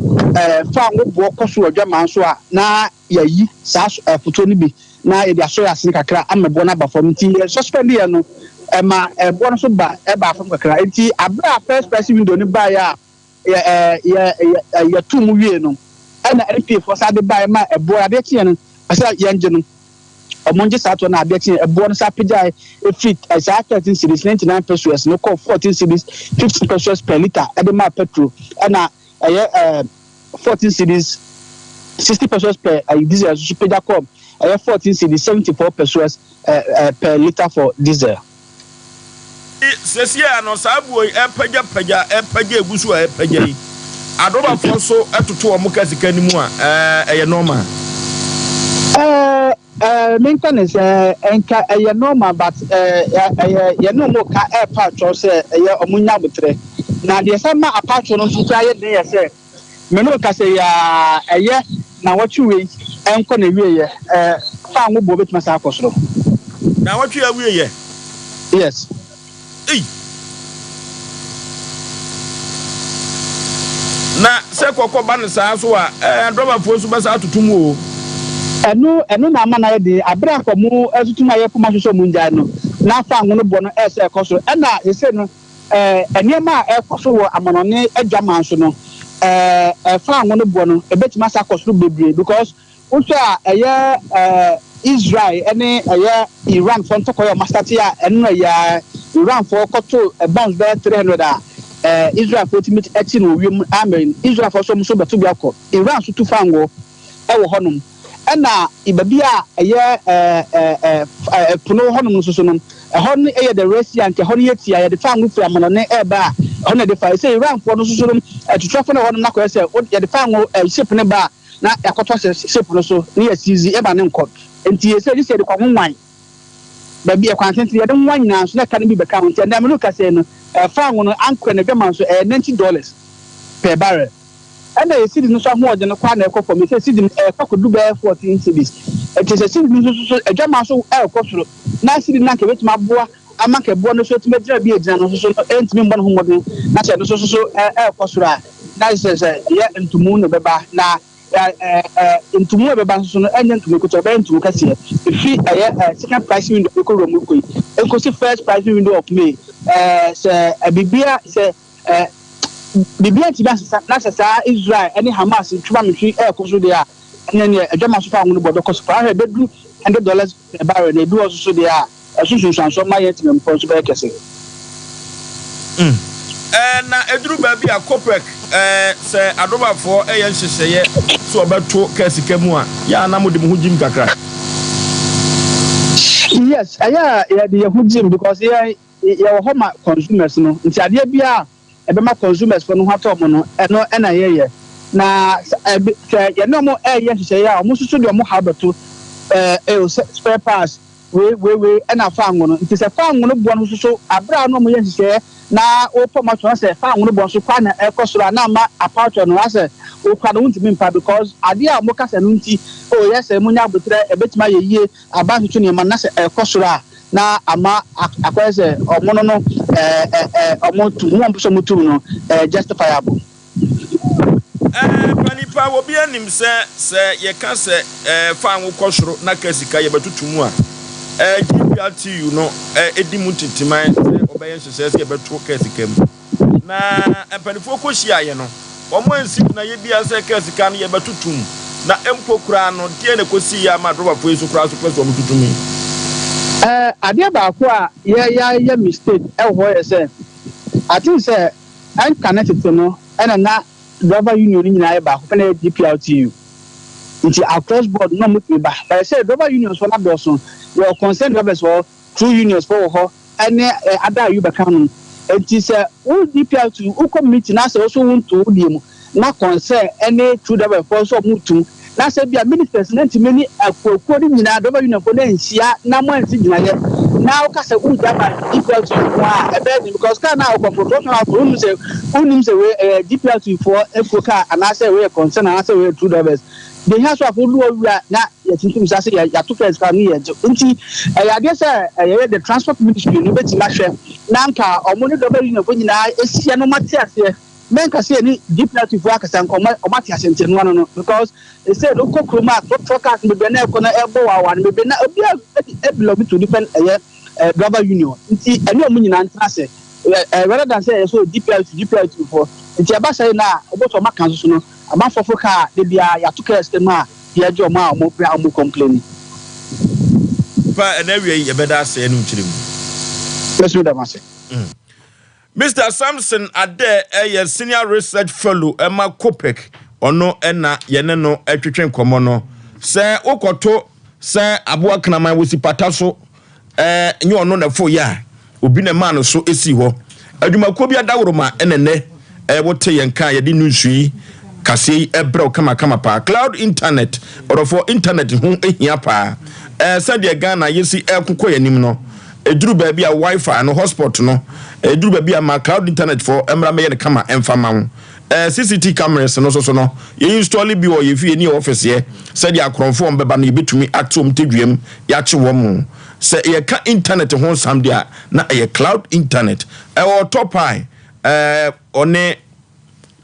fa no bo cost odwa so a na ye yi sa foto ni bi na e dia so ya sin kakra amebo na ba fam ti suspend ye no ema ebo so ba e ba fam kakra nti abra first pricing window ni ba ya ya tumu wie no na NPA for sa de ba ma ebo ade tie no asa ye nje no omonje sa to na ade tie ebo no sa pija e fit sa 13 cedis 99 pesos no call 14 cedis 50 pesos per liter e de ma petrol na 14 cedis 60 pesos per diesel so pija com 14 cedis 74 pesos per liter for diesel. sesia no sabu epaja egusu epaja yi adoba fo so etoto omo kasika nimu a eye normal menka say enka eye normal but ye no mo ka patch say eye omunya botre na de say ma apatch no so aye de ye say me no ka say ya eye na watchu we enko na wie ye fa ngo bo betima sa akosoro na watchu ya wie ye yes na se kokko ban sa so a doba fo so basa atutumu o enu na ama na de abra akomu atutumu aye kuma so mu nja no na fa ngo no bo no ese ekoso na ese no eniema ekoso wo amanone adwaman so no fa ngo no bo no ebetima sa akosoro bebre because uche eye Israel ene eye Iran for ntokoyo mastatia enu ya Iran for koto bounce by 300 Israel for ultimate 18 no amen Israel for so beto bi akọ Iran so tu fango wo honum na ibabia eye puno honum so no hon eye the Russian ke hon yetia ye the fango fra manone ba hon the fa say Iran for no so no tutrafo na honum na ko say ye the fango ship ne ba na yakoto ship no so ne ya sizi ba ne nkọ enti ye say this ye the kwa nwan baby e kwa senti ye de nwan nyina so na ka ne bi beka enti na me no ka say no fango no anko ne dwama so $90 per barrel and the city no so more than a corner for me say city kokodu be 14 cities it is a city so a dwama so koso na city na ke betima boa amaka boa no so time dra bi ejina no so entimi mbo no homoden na che no so koso a na say ye entumu no beba na entumu beba so no enye entumu ko to be entumu kase fi second price window ko romu ko enko si first price window of May say bibia say bibia ti ba na sa Israel any Hamas twa metwi koso de a enye adwama so fa ngo no bodo koso fa he bedu $100 per barrel na du so de a susu sanso ma yet me mpo so be kese na eduru ba bi akopek se adobafo eye nhyehyeye so obeto kasika mu a ya na modem ho jim kakra yes aya ya de ho jim because ya homa consumers no nti ade bia ebema consumers for no hato mo no eno na ye na ye no mo ye nhyehyeye a mo susu de mo habeto spare parts we na fa ngo no nti se fa ngo no bo no susu abra no mo ye nhyehyeye na opo ma to say fa ngo no bo so kwa na ekosoro na ma apart no ase o kwa no ntimi mpa because ade a mo kasa no nti o yes mo nya botre ebetima ye yie aba tutu ne ma na se ekosoro a na ama akwese omo no omo tu mo so mutu no justifiable panipa wo bi anim se ye ka se fa ngo kosoro na kasika ye betutu mu a GPRTU no edi mu titiman obeye hyehyese ye beto kasika mu na panifo ko hia ye no omo ansi na ye bia se kasika no ye betutu mu na empokura no die ne kosi ya ma droba fo so kura so pese omo tutu mu ade ba ko a ye mistake ho ye se I think say an connected no na driver union nyina ba ko na GPRTU nti across board no mutu ba but say driver unions for na doson your concerned drivers for through unions for ho any other you become nti say who GPRTU who committee na say also want to dem na concern any true driver for so mutu na say bia ministers na ntimeni akoko ni nyina driver union for na nsia na mo anti nyina ye now kase ujaba GPRTU kwa ebe because can now professional for unim say we GPRTU for efoka and I say we concern and I say we true drivers they have to follow na ya tintum say ya to first can here nti ya dey say the transport ministry no beti ma hwe na nka omo ne driver union for nyina esia no mate ase men ka say ni GPRTU for akasa nka o mate ase ntenu ano no because they say no kokroma truckers me be na e ko na ebo wa me be na obi e belong to different driver union nti ene omu nyina ntra se rather than say so GPRTU for nti aba say na oboto maka so no aba fofo ka de bia ya to case ma ya jo ma omo complain fa ene wi ye beda say enu nchirem let's do that ma say Mr. Samson Ade senior research fellow Emma Kopek ono ena yene no atwetwen komo no se ukoto se aboa knaman wosi pataso nye ono na fo ya obi na man so esi ho adwumakuo bi adaworoma enene wote yenka ye di nusui kase ebrɛ kama pa cloud internet or for internet ho ehia pa sadia Ghana yesi ekokɔ yanim no eduru ba bia wifi no hotspot no eduru ba bia ma cloud internet for emra me ye kama emfama ho CCTV cameras no so no ye install bi o ye fie ni office ye sadia akronfo mbeba no yebetumi atom tedwem ya che wo mu se ye ka internet ho sam dia na ye cloud internet or top high one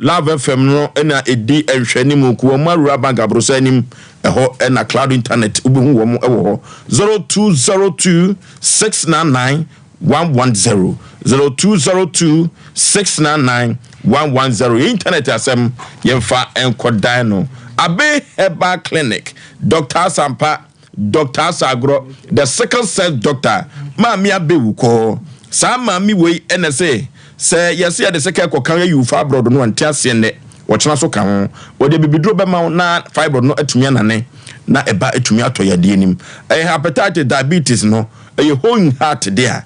Love FM no ena edi ehwani mu ko mo awura bank abrosanim eho ena cloud internet ubehu wo mo ewo ho 0202699110 0202699110 internet asem yemfa enkodan no Abe Herbal Clinic Dr. Sompa Dr. Sagro the second self doctor Mami Abewu ko sa mami we NSA say yes ya de seke kokan you fibroid no antiase ne wochena so ka ho wo de bibiduro be ma na fibroid no atumi anane na eba atumi atoyade anim hepatitis diabetes no whole heart there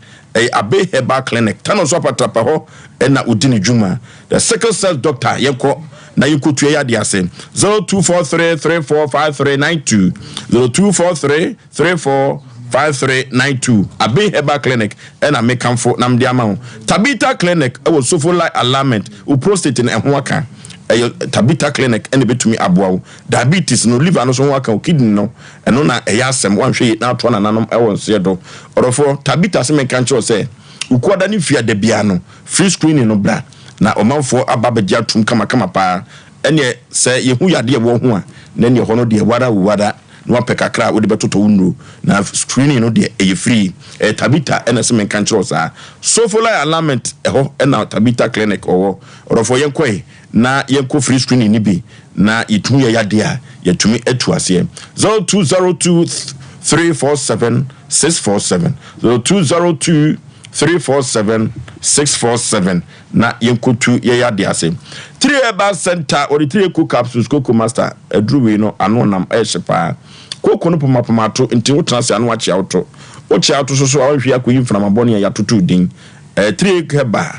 Abe Herbal Clinic tano so patapa ho na udini juma the second self doctor yeko na yikutu ya de ase 0243345392 0243345392 Abe Herbal Clinic and I make for nam dia ma Tabita Clinic I was so for like alignment u prostate in ehwaka Tabita Clinic and betumi aboa diabetes no liver no so waka kidney no eno na eyasem wan hwe na to na nanom e won se do orofo Tabita se men kan cho se ukoda ni fia de bia no free screening no bra na omanfo ababegia tum kama pa ene se yehu yade wo ho a na ne ho no de wada no apekakra wo de betoto wunro na screening no de free Tabita ene se men kan cho sa so for like alignment eho na Tabita Clinic owo orofo yenkoi na yenko free screening ni bi na itu ye yade a yetumi atu ase 0202347647 0202347647 na yenkotu ye yade ase 3 Herbal Center or 3 Cook Capsules Coco Master adruwe no ano nam ehyepa Coco no pomapomato nti wotrase anu achi auto so ahwe akoyi mframa bone ya tutu din 3 Herbal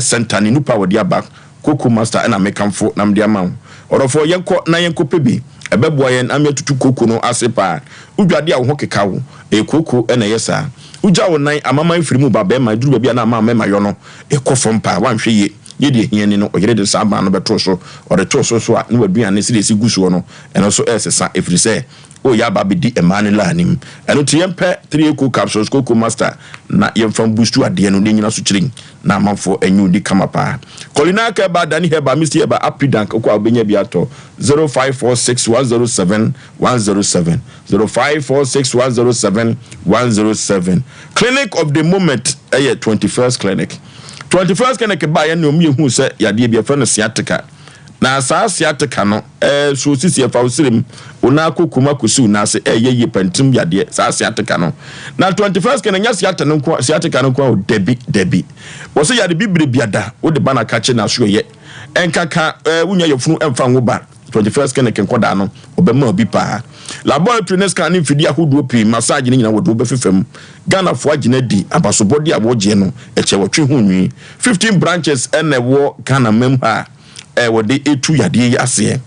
Center ni nupa wodi aba Coco Master na mekamfo nam dia ma orofo yenko na yenko pebi ebeboa yen ametutu Coco no asepa udwade a wo ho keka wo Coco na yesa uja wo nan amama mfirimu ba be ma duru bia na amama ma yo no ekofom pa wanhwe ye yedi hiani no oyere de saba no beto so ore to so a ne waduane siresi guso no eno so esesa efrise o ya ba be di emanila anim eno tiempe 3 Coco Capsules Coco Master na yemfam boostu ade no nyina so kirin na amafo anyu di kamapa kolina ka ba dani heba mr heba apidank ko abenya bi ato 0546107107 0546107107 clinic of the moment 21st clinic 21st clinic ba ya no mi hu se yade bi afa no sciatica na sa sciatica no so sisi afa osirim ona kokuma kosu na se ye pantim yade sa sciatica no na 21st clinic nya sciatica no kwa debi wo se yade bibire biada wo de bana ka che na so ye enkaka wunya yefunu emfa ngoba 21st clinic nkoda no obema obi pa laboratory ne scan fidi ahodo pi massage ni nyina wodo befefem Ghana fo agina di abasobodi aboje no eche wotwe hunwi 15 branches ene wo Ghana mem ha wode etu yade yase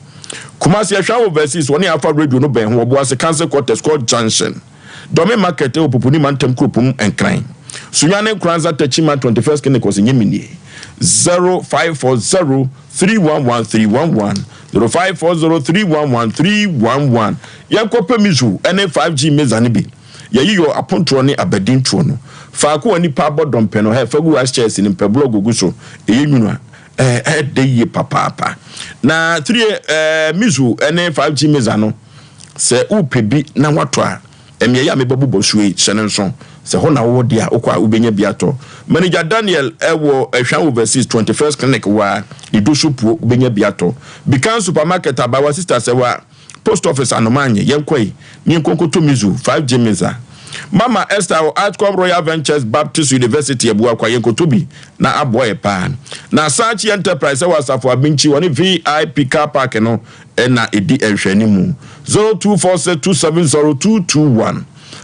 Kumasi ahwa overseas woni afa radio no ben ho obo ase cancer quarters called junction domi market e opopuni mantem kropum enkran sunyane kranza tachima 21st clinic was nyemini 0540311311 0540311311 yankope mizu ene 5G mezani bi yayi yo apontro ne abadintro no faako ani pa bodompe no he fagu chairs ni pe blog guso eyinunu de ye papa na 3 mizu ene 5G mezano se upebi na wato a emye ya mebabu bosue senenso se ho na wo dia okwa ubenya biato manager Daniel ewo ehwan overseas 21st clinic wa idosupu ubenya biato Bikan supermarket abawa sister se wa post office anomanye yenkwai nyenkonkoto mizu 5G meza Mama Esther Outcome Royal Ventures Baptist University ebuwa kwa yenkotobi na aboye pa na Sachi Enterprise wa safo abinchi woni VIP car park no na edi ehwani mu 0246270221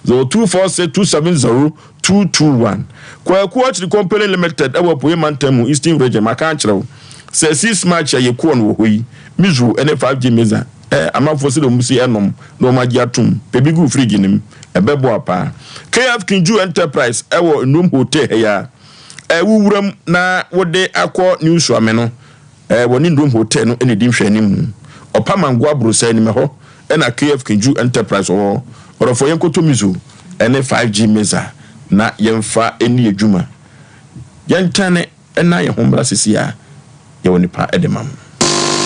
0246270221 kwaku achiri company limited ewo poe mantamu Eastern region makanchrew say 6 match ayekuo no hoyi mizu ene 5G meza amafo se do musi enom no magi atum pebigu fridge nim ebebo apa KF Kinju Enterprise ewo num hotel ya wuwuram na wode akọ news ame no woni num hotel no ene dimhwe anim opamango abrosa ni meho ena KF Kinju Enterprise orofo yenkoto mizu ene 5G meza na yemfa eni adwuma yentane ena ye hombra sisia ye wonipa edemam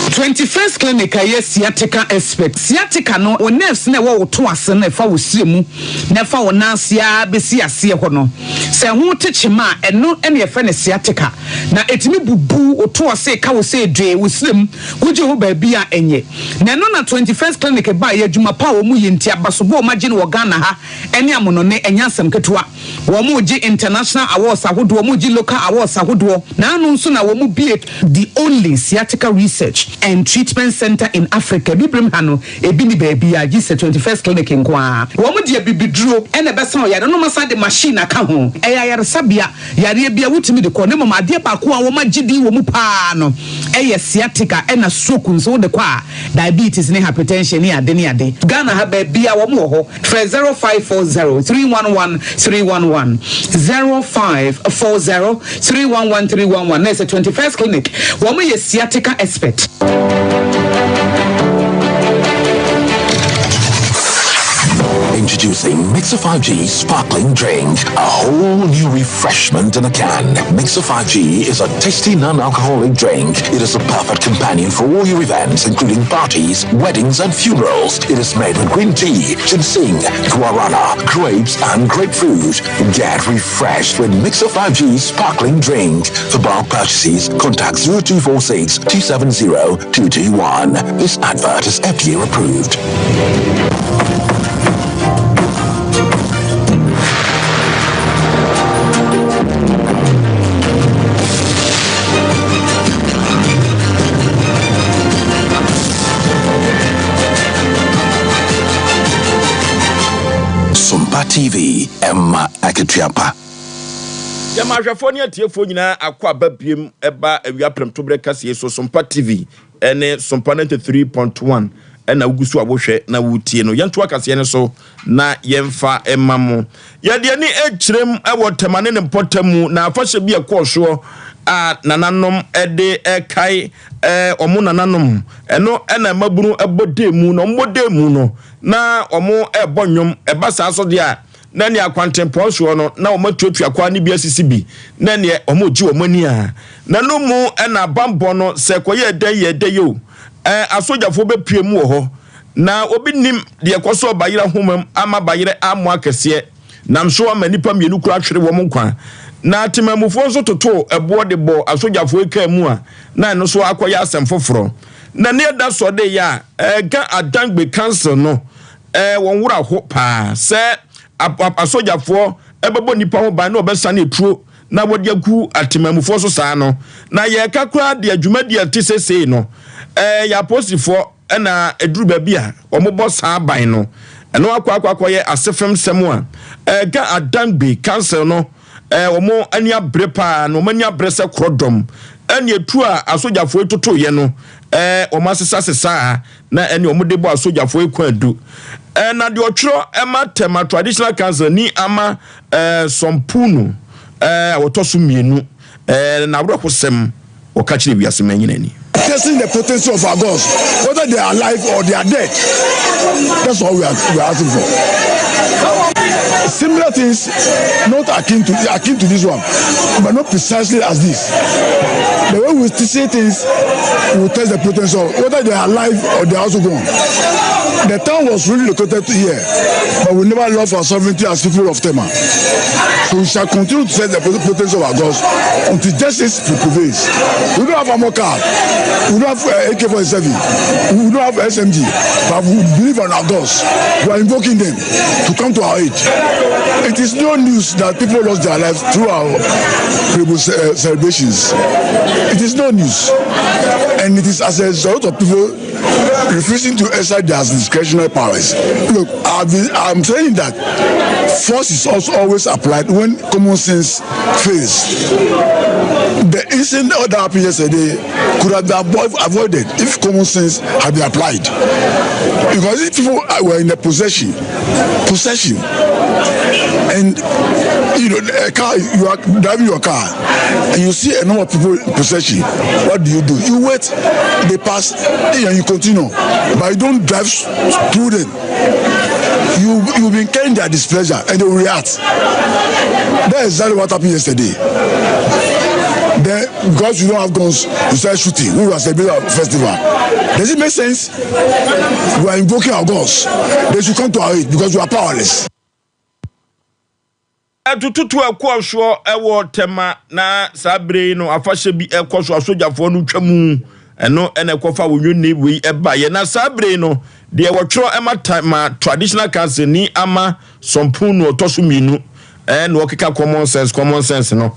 21st clinic aye sciatica expert sciatica no o nerves na wo to ase na fa wo siremu na fa wo nansia besi ase ho no se ho techema eno ene fa ne sciatica na etimi bubu o to ase ka wo se dwe wo sirem wo je ho ba bia enye na no na 21st clinic ba ye adwuma pa wo mu yenti abasobo magine wo Ghana ha ene amono ne enyasem ketewa wo mu ji international awards ahodo wo mu ji local awards ahodo na anu nso na wo mu be the only sciatica research and treatment center in Africa. Bibrim hano ebini baby a gise 21st clinic nkwa. Wo mu de bibiduro ene besan ya no masa de machine aka ho. Eya yare sabia yare bia wutimi de ko ne mama de ba ko a wo magidi wo mu pa no. Eye sciatica ena stroke nso de kwa diabetes ne hypertension ne ade ne ade. Ghana ha ba bia wo mu ho 0540311311 0540311311 na 21st clinic. Wo mu ye sciatica expert. Introducing Mixer 5G Sparkling Drink, a whole new refreshment in a can. Mixer 5G is a tasty non-alcoholic drink. It is a perfect companion for all your events, including parties, weddings, and funerals. It is made with green tea, ginseng, guarana, grapes, and grapefruit. Get refreshed with Mixer 5G Sparkling Drink. For bulk purchases, contact 0246 270 221. This advert is FDA approved. Sompa TV, Emma Aketiapa. Yamahwefo ne atiefo nyina akwa babiem eba awiaprem tobre kase so Sompa TV ene Sompa 93.1 ena ugusu abohwe na wutie no yento akase ne so na yemfa emamo yede ni echirem ewo temane ne potamu na afahye bi ekwohwo a nananom ede ekai omo nananom eno ena mabunu ebodemu no mbodemu no na omo ebonwom ebasa so de a na ne akwantempo so no na o matuatu akwa ne bi asisi bi na ne o mo ji o mani a na no mu na bambo no se koye de yo asojafo be piemu ho na obi nim de ekoso bayira homam ama bayire amo akese na mso ama nipa mienu kura hwere wo nkwa na timamufo so toto ebo de bo asojafo eka mu a na no so akoya asem foforo na ne da so de ya ga adangbe council no won wura ho pa se asojafo ebebo nipa ho ban na obesa na etuo na wodi agu atimamufo so saa no na ye kakura de adwuma de atisese no ya posifo na eduru ba bia omobo saa ban no eno akwa ye asefem semu a ga adangbe council no omo ani abrepa no mani abrese krodom ani etu a asojafo etoto ye no omo asesa na eni omo debo asojafo ekwadu na de otro ema tema traditional council ni ama sompunu otosu mienu na brokosem okachire biase manyinani testing the potency of our gods, whether they are alive or they are dead. That's all we are asking for. Similar things, not akin to this one, but not precisely as this. The way we say things, we will test the potency of whether they are alive or they are also gone. The town was really located here, but we never lost our sovereignty as people of Tema. So we shall continue to test the potency of our gods until justice prevails. We don't have a more card. We don't have AK-47. We don't have SMG. But we believe on our gods. We are invoking them to come to our aid. It is no news that people lost their lives through our celebrations. It is no news. And it is as a result of people refusing to exercise their discretionary powers. Look, I'm saying that force is also always applied when common sense fails. The incident that happened yesterday could have been avoided if common sense had been applied. Because if people were in a possession, and you know, a car, you are driving your car, and you see a number of people in possession, what do? You wait, they pass, and you continue, but you don't drive through them. You've been carrying their displeasure, and they will react. That is exactly what happened yesterday. Then, because you don't have guns, you start shooting. We were celebrating our festival. Does it make sense? We are invoking our gods. They should come to our aid because we are powerless. Tutu ekwo ewo tema na sabre no afahye bi ekwo so asojafo no twamu eno ene kofa wonwune wi ebaye na sabre no de wotwro ema traditional council ni ama Sompa no otoso mienu no okeka common sense no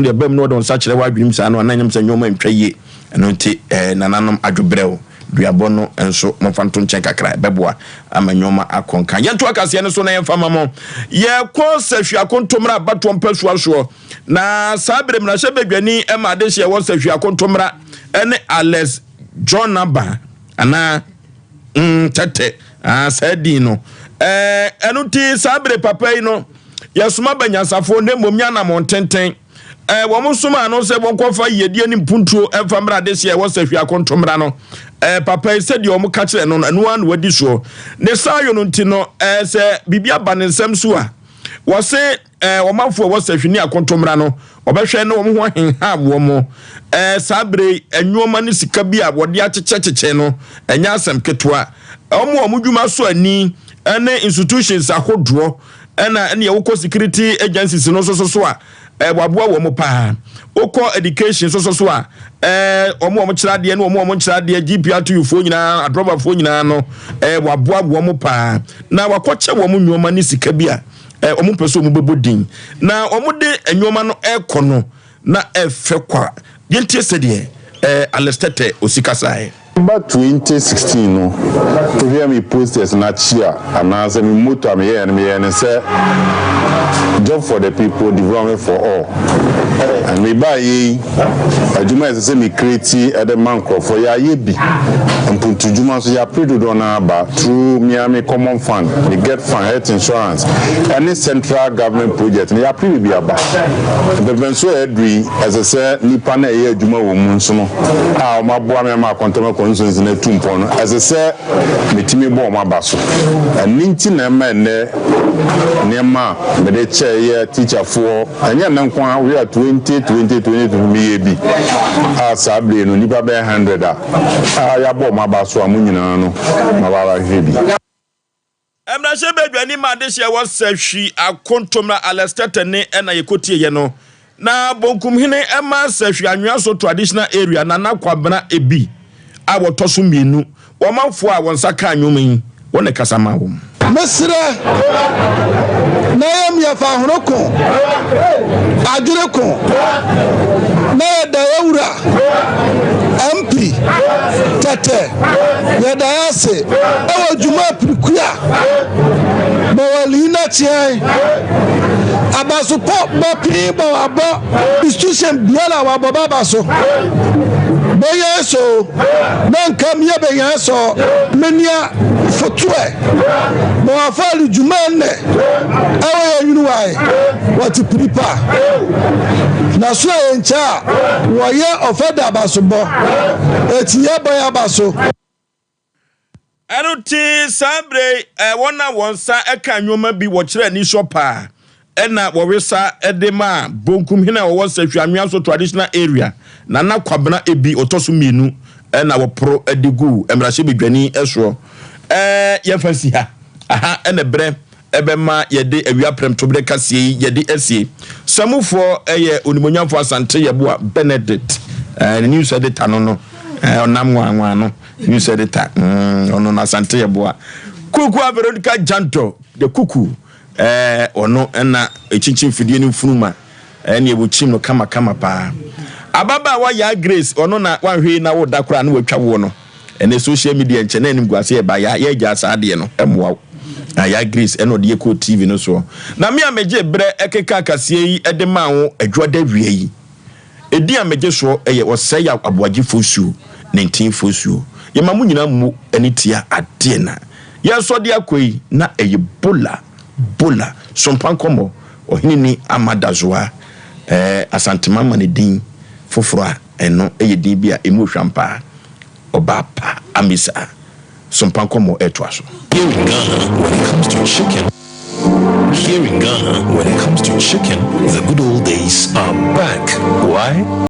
de bam no don sachire wadwim sa no ananyam sa nyoma ntwaye eno nti nananom adwobrɛw duabo no enso mofanto nchen kakra beboa amanyoma akonka yento akase ne so na yemfama mo ye ko sahwi akontomra bato mpasua so na sabrem na hye badwani ema de hye wo sahwi akontomra ene Alex John Naba ana tete sadi no eno ti sabre papa yi no yesoma banyansafo ne momnya na montenten wo musoma no se bonkofa yedie ni mpuntuo emfamra de hye wo sahwi akontomra no papa said you omo catch no an wadi so ne sayo no ntino se bibia ba ne nsem so a wo se omafo wo sahwini akontomra no obehwe ne omo ho henha wo mo sabre enwoma ne sika bi a wode achechecheche no enya asem ketwa omo dwuma so ani ene institutions ahodro ene ye wo security agencies no so a waboa wo mo pa okọ education so a omo kyerade ne omo kyerade GPR to fo nyina adroba fo nyina no waboa wo mo pa na wakọche wo mo nyoma ne sika bia omo peso omo bebodin na omo de enwoma no ekono na efekwa yentie sede alestete osikasai About 2016 no we me posters na chia and me motor me here and say job for the people, development for all. And me buy Juma is say me create at the manco for ya yebi and put to Juma so ya predo dona ba through Miami Common Fund, me get fund health insurance, any central government project, me ya pre be aba. The benso edri as I say nipa na ye Juma wo munso no. Ah ma boa me ma kontoma konso na tumpo no. As I say me timi bo ma baso. And ninti na ma ne nema me de che teacher for anya na nkwa we are 20 me bi sabre no nipa be 100 ya bo ma baso amunyina no ma baba hebi emra she bedwani ma de hye wo sahwi akontomra alestete ne na yekotie ye no na bonkum hene ema sahwi anwa so traditional area na nakwabena ebi a wotoso mienu wo manfo a wonsa ka anwomen wo ne kasama wo mesra na yam ya fa horoko adureko na da yawura MP tete ya da yase ewo juma prikuya bawalina tie abaso pop bopi bawabo institution biala wa baba so boye so nan kam ye be so menia fotwe mo afalu jumane awe yunuwai what prepare na so encha wo ye ofeda abasobo etie boy abaso anuti sabre wona wonsa eka nwoma bi wo kire ni shopa ena wo wesa edema bonkum hina wo sahwi anwa so traditional area na nakwabena ebi otoso mienu ena wo pro edigu emrahye bedwani eso yefasi ha aha ene bre ebema yede awia prem tobre kasie yede asie samufo eye onimonyamfo asante yeboa Benedict news editor no onam nwanwa no news editor ono na asante yeboa kuku Veronica Janto de kuku ono na echinchin fidie ni funuma ene ebuchim no kama pa ababa wa ya Grace ono na wanhwe na wo dakora na watwa wo no ɛne social media nkyɛn na anim guase yɛ ba yɛ gya saa deɛ no ɛmoa ya Grace ɛna ɔde yɛkɔ TV no so na me a megye brɛ ɛkeka akaseɛ yi ɛde ma wo adwada wie yi ɛdi a megye so ɛyɛ ɔsɛe yɛ aboagyefo suo 19 suo yɛma mu nyina mu ani tia adeɛ na yɛsɔ de akɔ yi na ɛyɛ bola Sompa nkɔmmɔ ɔhene ni amadazoa asantema ma ne din foforɔ a ɛno ɛyɛ din bi a ɛmu hwampa ɔba pa amisa Sompa nkɔmmɔ ɛtoa so. Here in Ghana, when it comes to chicken, the good old days are back. Why?